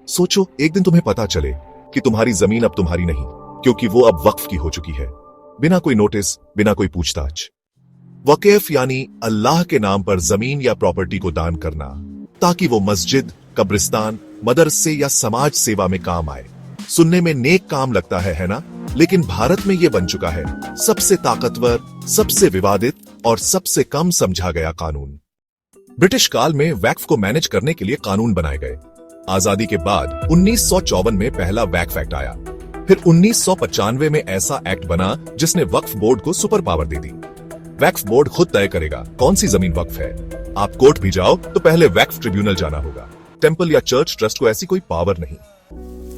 सोचो एक दिन तुम्हें पता चले कि तुम्हारी जमीन अब तुम्हारी नहीं, क्योंकि वो अब वक्फ की हो चुकी है, बिना कोई नोटिस, बिना कोई पूछताछ। वक़्फ़ यानी अल्लाह के नाम पर जमीन या प्रॉपर्टी को दान करना, ताकि वो मस्जिद, कब्रिस्तान, मदरसे या समाज सेवा में काम आए। सुनने में नेक काम लगता है ना? लेकिन भारत में ये बन चुका है सबसे ताकतवर, सबसे विवादित और सबसे कम समझा गया कानून। ब्रिटिश काल में वक्फ को मैनेज करने के लिए कानून बनाए गए। आजादी के बाद 1954 में पहला वक्फ एक्ट आया। फिर 1995 में ऐसा एक्ट बना जिसने वक्फ बोर्ड को सुपर पावर दे दी। वक्फ बोर्ड खुद तय करेगा कौन सी जमीन वक्फ है। आप कोर्ट भी जाओ तो पहले वक्फ ट्रिब्यूनल जाना होगा। टेंपल या चर्च ट्रस्ट को ऐसी कोई पावर नहीं।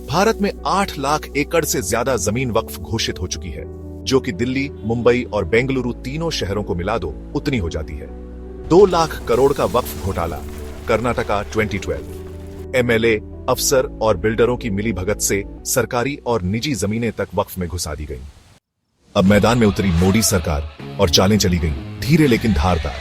भारत में 8 लाख एकड़ से ज्यादा जमीन वक्फ घोषित हो चुकी है, जो कि दिल्ली, मुंबई और बेंगलुरु तीनों शहरों को मिला दो उतनी हो जाती है। 2 लाख करोड़ का वक्फ घोटाला कर्नाटका 2012। एमएलए, अफसर और बिल्डरों की मिली भगत से सरकारी और निजी जमीनें तक वक्फ में घुसा दी गई। अब मैदान में उतरी मोदी सरकार और चालें चली गई, धीरे लेकिन धारदार।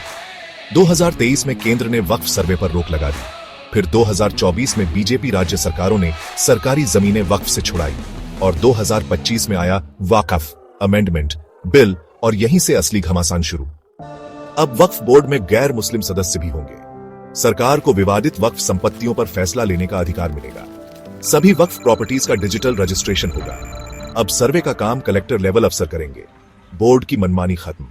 2023 में केंद्र ने वक्फ सर्वे पर रोक लगा दी। फिर 2024 में बीजेपी राज्य सरकारों ने सरकारी जमीनें वक्फ से छुड़ाई और 2025 में आया वक्फ अमेंडमेंट बिल और यहीं से असली घमासान शुरू। अब वक्फ बोर्ड में गैर मुस्लिम सदस्य भी होंगे। सरकार को विवादित वक्फ संपत्तियों पर फैसला लेने का अधिकार मिलेगा। सभी वक्फ प्रॉपर्टीज का डिजिटल रजिस्ट्रेशन होगा। अब सर्वे का काम कलेक्टर लेवल अफसर करेंगे। बोर्ड की मनमानी खत्म।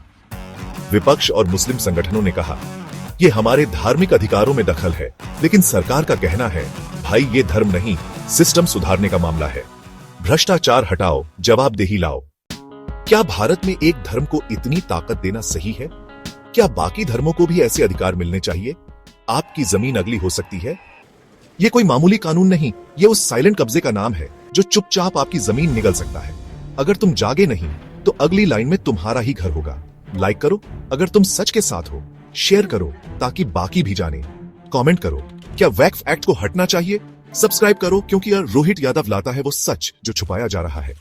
विपक्ष और मुस्लिम संगठनों ने कहा ये हमारे धार्मिक अधिकारों में दखल है, लेकिन सरकार का कहना है भाई ये धर्म नहीं, सिस्टम सुधारने का मामला है। भ्रष्टाचार हटाओ, जवाबदेही लाओ। क्या भारत में एक धर्म को इतनी ताकत देना सही है? क्या बाकी धर्मों को भी ऐसे अधिकार मिलने चाहिए? आपकी जमीन अगली हो सकती है। यह कोई मामूली कानून नहीं, यह उस साइलेंट कब्जे का नाम है जो चुपचाप आपकी जमीन निगल सकता है। अगर तुम जागे नहीं तो अगली लाइन में तुम्हारा ही घर होगा। लाइक करो अगर तुम सच के साथ हो, शेयर करो ताकि बाकी भी जाने, कमेंट करो क्या वक्फ एक्ट को हटना चाहिए, सब्सक्राइब करो क्योंकि रोहित यादव लाता है वो सच जो छुपाया जा रहा है।